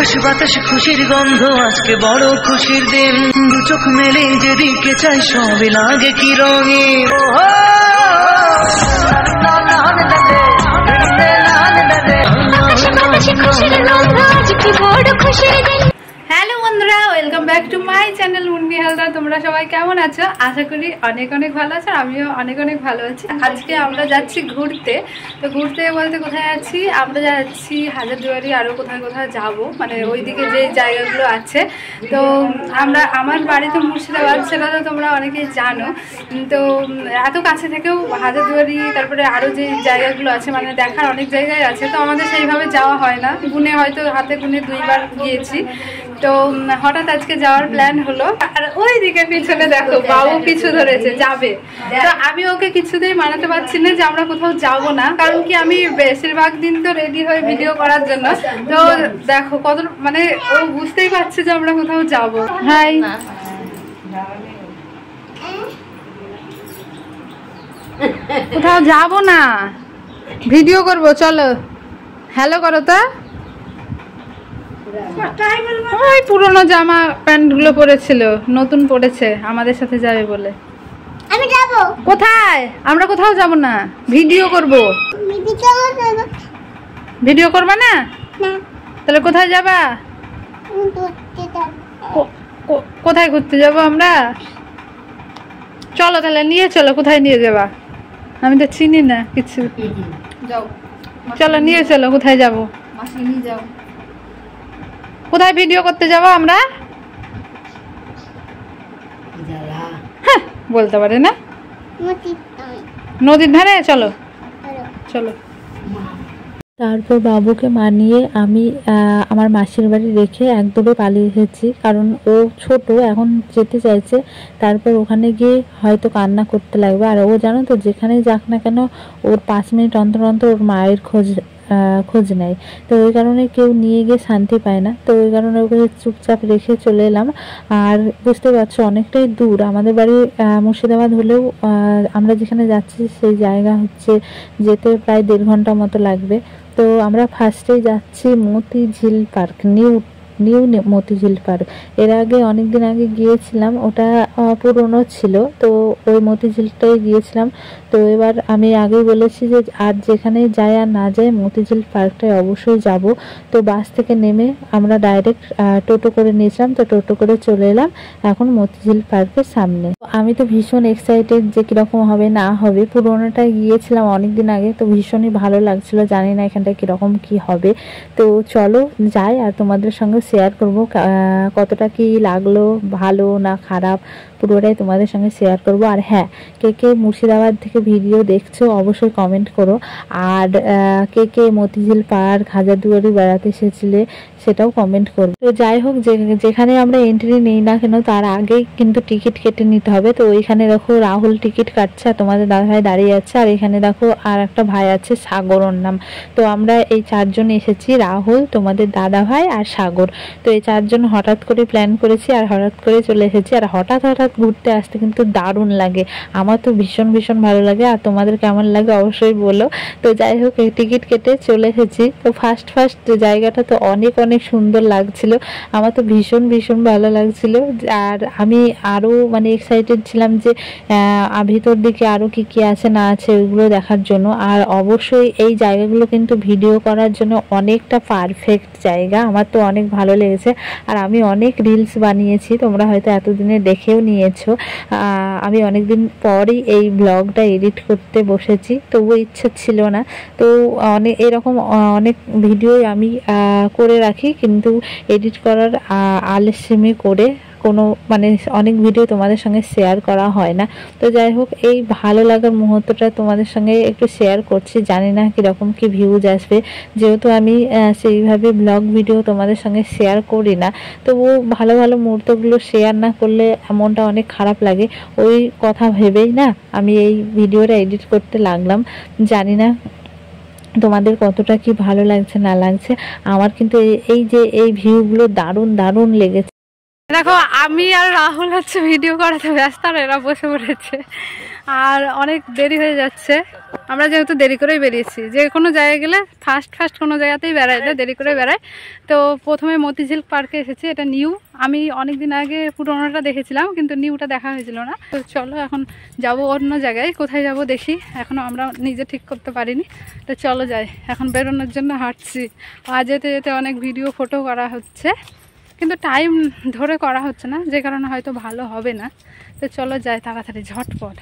আকাশ বাতাস খুশির গন্ধ, আজকে বড় খুশির দিন। দু চোখ মেলে যেদিকে চাই সবে লাগে কি রঙে। হ্যালো বন্ধুরা, welcome back to my channel Munni Haldar. তোমরা সবাই কেমন আছো? আশা করি অনেক অনেক ভালো আছো, আমিও অনেক অনেক ভালো আছি। আজকে আমরা যাচ্ছি ঘুরতে। তো ঘুরতে বলতে কোথায় যাচ্ছি? আমরা যাচ্ছি হাজারদুয়ারি, আরও কোথায় কোথায় যাবো, মানে ওইদিকে যে জায়গাগুলো আছে। তো আমার বাড়ি তো মুর্শিদাবাদ, সেটা তো তোমরা অনেকেই জানো। তো এত কাছে থেকেও হাজারদুয়ারি, তারপরে আরও যে জায়গাগুলো আছে, মানে দেখার অনেক জায়গায় আছে। তো আমাদের সেইভাবে যাওয়া হয় না, হয়তো হাতে গুনে 2বার গিয়েছি। তো হঠাৎ আজকে যাওয়ার প্ল্যান হলো। আর ওই দিকে পিছনে দেখো বাবু পিছু ধরেছে, যাবে। তো আমি ওকে কিছুতেই মানাতে পারছি না যে আমরা কোথাও যাব না, কারণ কি আমি বেশিরভাগ দিন তো রেডি হয়ে ভিডিও করার জন্য। তো দেখো কত, মানে ও বুঝতেই পারছে যে আমরা কোথাও যাব। হাই, কোথাও যাব না, ভিডিও করব, চলো। হ্যালো করো তো। ওই পুরনো জামা প্যান্ট গুলো পরেছিল, নতুন পরেছে, আমাদের সাথে যাবে বলে। আমি যাব। কোথায়? আমরা কোথাও যাব না, ভিডিও করব। ভিডিও করবা না? তাহলে কোথায় যাবা? কোথায় ঘুরতে যাব আমরা? চলো তাহলে, নিয়ে চলো। কোথায় নিয়ে যাবা? আমি তো চিনি না কিছু। যাও, চলো নিয়ে চলো। কোথায় যাব? মাসি নিয়ে যাও। কোথায় ভিডিও করতে যাব আমরা? হ্যাঁ, বলতে পারে না। নদীর ধারে চলো, চলো। তারপর বাবুকে মানিয়ে আমি আমার মাসির বাড়ি রেখে একদমই পালিয়ে এসেছি, কারণ ও ছোট, এখন যেতে চাইছে। তারপর ওখানে গিয়ে হয়তো কান্না করতে লাগবে। আর ও জানো তো, যেখানে যাক না কেন ওর 5 মিনিট অন্তর অন্তর ওর মায়ের খোঁজ নেয়। তো ওই কারণে কেউ নিয়ে গিয়ে শান্তি পায় না। তো ওই কারণে ওকে চুপচাপ রেখে চলে এলাম। আর বুঝতে পারছো অনেকটাই দূর আমাদের বাড়ি, মুর্শিদাবাদ হলেও আমরা যেখানে যাচ্ছি সেই জায়গা হচ্ছে যেতে প্রায় 1.5 ঘন্টা মতো লাগবে। তো আমরা ফার্স্টেই যাচ্ছি Motijheel park, new Motijheel park. এর আগে অনেকদিন আগে গিয়েছিলাম, ওটা পুরনো ছিল। তো ওই মতিঝিলটাই গিয়েছিলাম। তো এবার আমি আগেই বলেছি যে আর যেখানে যাই আর না যাই, মতিঝিল পার্কটায় অবশ্যই যাব। তো বাস থেকে নেমে আমরা ডাইরেক্ট টোটো করে নিয়েছিলাম। তো টোটো করে চলে এলাম এখন মতিঝিল পার্কের সামনে। আমি তো ভীষণ এক্সাইটেড যে কিরকম হবে না হবে। পুরোনোটায় গিয়েছিলাম অনেকদিন আগে, তো ভীষণই ভালো লাগছিল। জানি না এখানটা কিরকম কি হবে। তো চলো যাই আর তোমাদের সঙ্গে শেয়ার করব কতটা কি লাগলো, ভালো না খারাপ, পুরোটাই তোমাদের সঙ্গে শেয়ার করব। আর হ্যাঁ, কে কে মুর্শিদাবাদ থেকে ভিডিও দেখছো অবশ্যই কমেন্ট করো। আর কে কে মতিঝিল পার্ক, হাজারদুয়ারি বেড়াতে এসেছিলে সেটাও কমেন্ট করো। তো যাই হোক, যেখানে আমরা এন্ট্রি নেই না কেন তার আগেই কিন্তু টিকিট কেটে নিতে হবে। তো ওইখানে দেখো রাহুল টিকিট কাটছে আর তোমাদের দাদা ভাই দাঁড়িয়ে আছে। আর এখানে দেখো আর একটা ভাই আছে, সাগর ওর নাম। তো আমরা এই 4 জন এসেছি, রাহুল, তোমাদের দাদা ভাই আর সাগর। তো এই 4 জন হঠাৎ করে প্ল্যান করেছি আর হঠাৎ করে চলে এসেছি। আর হঠাৎ ঘুরতে আসতে কিন্তু দারুণ লাগে, আমার তো ভীষণ ভীষণ ভালো লাগে। আর তোমাদের কেমন লাগে অবশ্যই বলো। তো যাই হোক, এই টিকিট কেটে চলে এসেছি। তো ফার্স্ট জায়গাটা তো অনেক অনেক সুন্দর লাগছিল, আমার তো ভীষণ ভীষণ ভালো লাগছিল। আর আমি আরও মানে এক্সাইটেড ছিলাম যে ভিতর দিকে আরও কি কি আছে না আছে ওইগুলো দেখার জন্য। আর অবশ্যই এই জায়গাগুলো কিন্তু ভিডিও করার জন্য অনেকটা পারফেক্ট জায়গা, আমার তো অনেক ভালো লেগেছে। আর আমি অনেক রিলস বানিয়েছি, তোমরা হয়তো এতদিনে দেখেও নিয়েছো। আমি অনেকদিন পরই এই ব্লগটা এডিট করতে বসেছি, তবুও ইচ্ছা ছিল না। তো এরকম অনেক ভিডিওই আমি করে রাখি, কিন্তু এডিট করার আলসেমি করে কোনো মানে অনেক ভিডিও তোমাদের সঙ্গে শেয়ার করা হয় না। তো যাই হোক, এই ভালো লাগার মুহূর্তটা তোমাদের সঙ্গে একটু শেয়ার করছি। জানি না কীরকম কি ভিউজ আসবে, যেহেতু আমি সেইভাবে ব্লগ ভিডিও তোমাদের সঙ্গে শেয়ার করি না। তবু ভালো ভালো মুহূর্তগুলো শেয়ার না করলে এমনটা অনেক খারাপ লাগে। ওই কথা ভেবেই না আমি এই ভিডিওটা এডিট করতে লাগলাম। জানি না তোমাদের কতটা কি ভালো লাগছে না লাগছে। আমার কিন্তু এই যে এই ভিউগুলো দারুণ দারুণ লেগেছে। দেখো আমি আর রাহুল হচ্ছে ভিডিও করাতে ব্যস্ত, আর এরা বসে পড়েছে। আর অনেক দেরি হয়ে যাচ্ছে। আমরা যেহেতু দেরি করেই বেরিয়েছি, যে কোনো জায়গায় গেলে ফার্স্ট কোনো জায়গাতেই বেড়াই না, দেরি করে বেড়াই। তো প্রথমে মতিঝিল পার্কে এসেছি, এটা নিউ। আমি অনেক দিন আগে পুরোনোটা দেখেছিলাম, কিন্তু নিউটা দেখা হয়েছিল না। তো চলো এখন যাব অন্য জায়গায়, কোথায় যাব দেখি, এখনও আমরা নিজে ঠিক করতে পারিনি। তো চলো যাই, এখন বেরোনোর জন্য হাঁটছি। আর যেতে যেতে অনেক ভিডিও ফটো করা হচ্ছে, কিন্তু টাইম ধরে করা হচ্ছে না, যে কারণে হয়তো ভালো হবে না। তো চলো যাই তাড়াতাড়ি ঝটপট।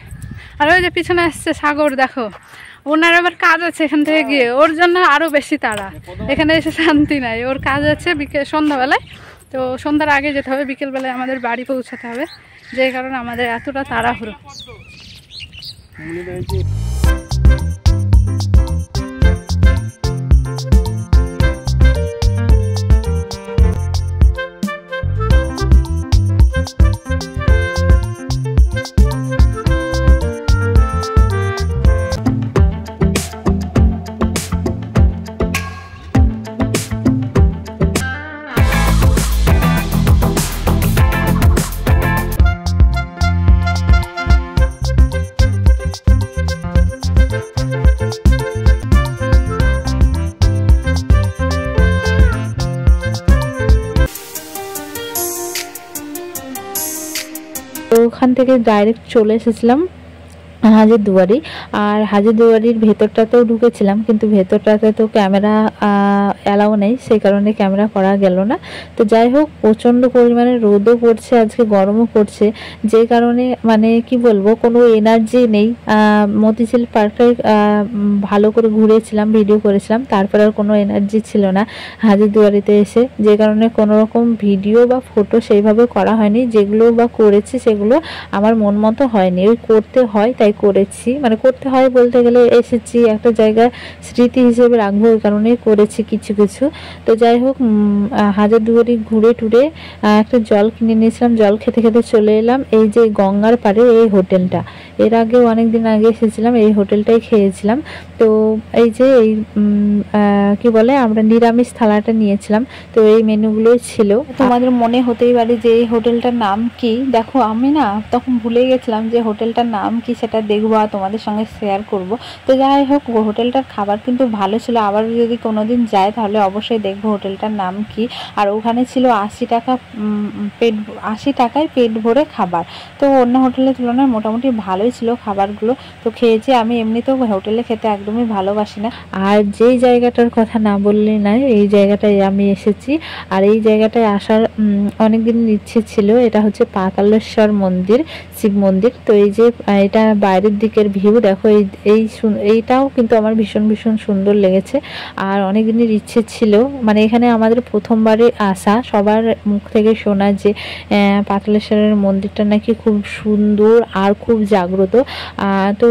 আর ওই যে পিছনে আসছে সাগর, দেখো ওনার আবার কাজ আছে এখান থেকে গিয়ে, ওর জন্য আরও বেশি তাড়া। এখানে এসে শান্তি নাই, ওর কাজ আছে সন্ধ্যাবেলায়। তো সন্ধ্যার আগে যেতে হবে, বিকেলবেলায় আমাদের বাড়ি পৌঁছাতে হবে, যে কারণে আমাদের এতটা তাড়াহুড়ো। ওখান থেকে ডাইরেক্ট চলে এসেছিলাম হাজারদুয়ারি। আর হাজারদুয়ারির ভেতরটাতেও ঢুকেছিলাম, কিন্তু ভেতরটাতে তো ক্যামেরা অ্যালাউ নেই, সেই কারণে ক্যামেরা করা গেল না। তো যাই হোক, প্রচণ্ড পরিমাণে রোদও পড়ছে, আজকে গরমও পড়ছে, যে কারণে মানে কি বলবো, কোনো এনার্জি নেই। মতিঝিল পার্কটায় ভালো করে ঘুরেছিলাম, ভিডিও করেছিলাম, তারপর আর কোনো এনার্জি ছিল না হাজারদুয়ারিতে এসে, যে কারণে কোনো রকম ভিডিও বা ফটো সেইভাবে করা হয়নি। যেগুলো বা করেছি সেগুলো আমার মন মতো হয়নি, ওই করতে হয় তাই করেছি, মানে করতে হয় বলতে গেলে এসেছি একটা জায়গায় স্মৃতি হিসেবে রাখবো, ওই কারণে করেছি কিছু কিছু। তো যাই হোক, হাজারদুয়ারি ঘুরে টুরে একটা জল কিনে নিয়েছিলাম, জল খেতে খেতে চলে এলাম এই যে গঙ্গার পাড়ে এই হোটেলটা। এর আগেও অনেক দিন আগে এসেছিলাম, এই হোটেলটাই খেয়েছিলাম। তো এই যে এই কি বলে, আমরা নিরামিষ থালাটা নিয়েছিলাম, তো এই মেনুগুলোই ছিল। তোমাদের মনে হতেই পারে যে এই হোটেলটার নাম কি, দেখো আমি না তখন ভুলে গেছিলাম যে হোটেলটার নাম কি, সেটা দেখবো আর তোমাদের সঙ্গে শেয়ার করব। তো যাই হোক, হোটেলটার খাবার কিন্তু ভালো ছিল, আবার যদি কোনোদিন যায় তাহলে অবশ্যই দেখবো হোটেলটার নাম কি। আর ওখানে ছিল 80 টাকা 80 টাকায় পেট ভরে খাবার। তো অন্য হোটেলের তুলনায় মোটামুটি ভালোই ছিল খাবারগুলো। তো খেয়েছি, আমি এমনিতেও হোটেলে খেতে একদমই ভালোবাসি না। আর যেই জায়গাটার কথা না বললে না, এই জায়গাটায় আমি এসেছি। আর এই জায়গাটায় আসার অনেক দিনের ইচ্ছে ছিল। এটা হচ্ছে পাতালেশ্বর মন্দির, শিব মন্দির। তো এই যে এটা বাইরের দিকের ভিউ দেখো, এইটাও কিন্তু আমার ভীষণ ভীষণ সুন্দর লেগেছে। আর অনেক দিনের ইচ্ছে ছিল, মানে এখানে আমাদের প্রথমবারে আসা, সবার মুখ থেকে শোনা যে পাতালেশ্বরের মন্দিরটা নাকি খুব সুন্দর আর খুব জাগ্রত। তো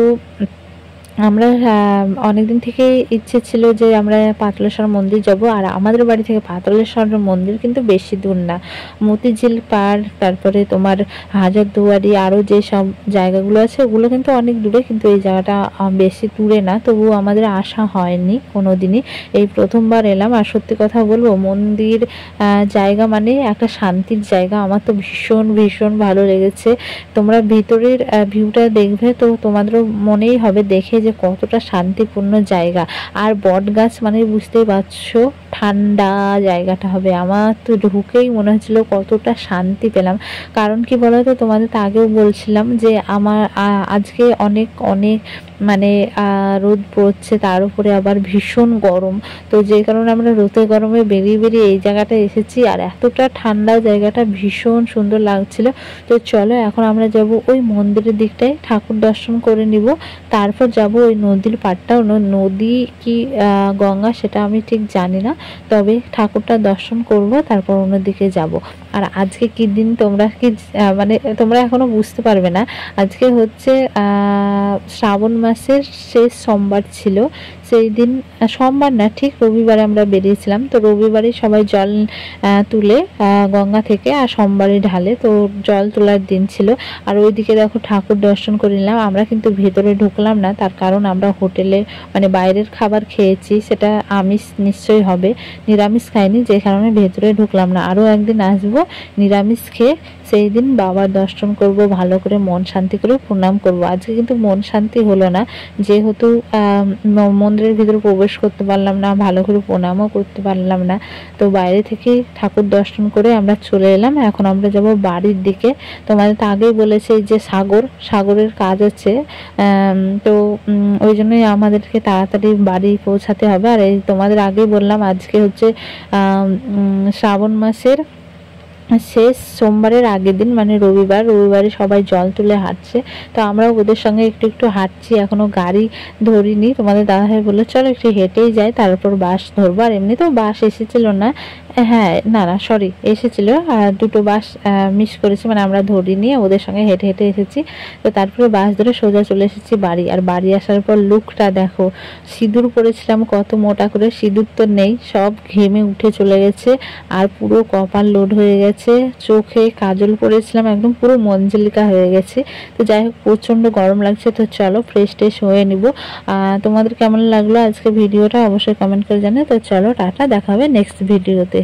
আমরা অনেকদিন থেকে ইচ্ছে ছিল যে আমরা পাতালেশ্বর মন্দির যাব। আর আমাদের বাড়ি থেকে পাতালেশ্বর মন্দির কিন্তু বেশি দূর না, মতিঝিল পার্ক, তারপরে তোমার হাজারদুয়ারি, আরও যে সব জায়গাগুলো আছে ওগুলো কিন্তু অনেক দূরে, কিন্তু এই জায়গাটা বেশি দূরে না। তবুও আমাদের আসা হয়নি কোনো দিনই, এই প্রথমবার এলাম। আর সত্যি কথা বলবো, মন্দির জায়গা মানে একটা শান্তির জায়গা, আমার তো ভীষণ ভীষণ ভালো লেগেছে। তোমরা ভিতরের ভিউটা দেখবে তো তোমাদেরও মনেই হবে দেখে যে কতটা শান্তিপূর্ণ জায়গা। আর বট গাছ মানে বুঝতেই পারছো ঠান্ডা জায়গাটা হবে। আমার তো ঢুকেই মনে হচ্ছিল কতটা শান্তি পেলাম। কারণ কি বলতো, তোমাদের তো আগেও বলছিলাম যে আমার আজকে অনেক অনেক মানে রোদ পড়ছে, তার উপরে আবার ভীষণ গরম। তো যে কারণে আমরা রোদে গরমে বেরিয়ে বেরিয়ে এই জায়গাটা এসেছি। আর এতটা ঠান্ডা, জায়গাটা ভীষণ সুন্দর লাগছিল। তো চলো এখন আমরা যাব ওই মন্দিরের দিকটায়, ঠাকুর দর্শন করে নিব, তারপর যাব ওই নদীর পাড়টা। নদী কি গঙ্গা সেটা আমি ঠিক জানি না, তবে ঠাকুরটা দর্শন করব, তারপর অন্যদিকে যাব। আর আজকে কি দিন তোমরা কি মানে তোমরা এখনো বুঝতে পারবে না। আজকে হচ্ছে শ্রাবণ মাসের শেষ সোমবার ছিল, সেই দিন সোমবার না, ঠিক রবিবারে আমরা বেরিয়েছিলাম। তো রবিবারে সবাই জল তুলে গঙ্গা থেকে, আর সোমবারে ঢালে। তো জল তোলার দিন ছিল। আর ওইদিকে দেখো ঠাকুর দর্শন করে নিলাম। আমরা কিন্তু ভেতরে ঢুকলাম না, তার কারণ আমরা হোটেলে মানে বাইরের খাবার খেয়েছি, সেটা আমিষ নিশ্চয়ই হবে, নিরামিষ খাইনি, যে কারণে ভেতরে ঢুকলাম না। আরও একদিন আসবো নিরামিষ খেয়ে, সেই দিন বাবার দর্শন করব, ভালো করে মন শান্তি করে প্রণাম করব। আজকে কিন্তু মন শান্তি হলো না, যেহেতু মন্দিরের ভিতরে প্রবেশ করতে পারলাম না, ভালো করে প্রণামও করতে পারলাম না। তো বাইরে থেকে ঠাকুর দর্শন করে আমরা চলে এলাম। এখন আমরা যাব বাড়ির দিকে। তোমাদের তো আগেই বলেছে যে সাগরের কাজ আছে, তো ওই জন্যই আমাদেরকে তাড়াতাড়ি বাড়ি পৌঁছাতে হবে। আর এই তোমাদের আগেই বললাম আজকে হচ্ছে শ্রাবণ মাসের শেষ সোমবারের আগের দিন, মানে রবিবারে সবাই জল তুলে হাঁটছে। তো আমরাও ওদের সঙ্গে একটু একটু হাঁটছি, এখনো গাড়ি ধরিনি। তোমাদের দাদাভাই বললো চলো একটু হেঁটেই যাই, তারপর বাস ধরবো। আর এমনিতেও বাস এসেছিল না, হ্যাঁ না সরি এসেছিল, আর দুটো বাস মিস করেছি, মানে আমরা ধরিনি, ওদের সঙ্গে হেঁটে হেঁটে এসেছি। তো তারপরে বাস ধরে সোজা চলে এসেছি বাড়ি। আর বাড়ি আসার পর লুকটা দেখো, সিঁদুর পরেছিলাম কত মোটা করে, সিঁদুর তো নেই, সব ঘেমে উঠে চলে গেছে, আর পুরো কপাল লোড হয়ে গেছে, চোখে কাজল পরেছিলাম, একদম পুরো মঞ্জলিকা হয়ে গেছে। তো যাই হোক প্রচণ্ড গরম লাগছে। তো চলো ফ্রেশ ট্রেশ হয়ে নিব। তোমাদের কেমন লাগলো আজকে ভিডিওটা অবশ্যই কমেন্ট করে জানাও। তো চলো টাটা, দেখা হবে নেক্সট ভিডিওতে।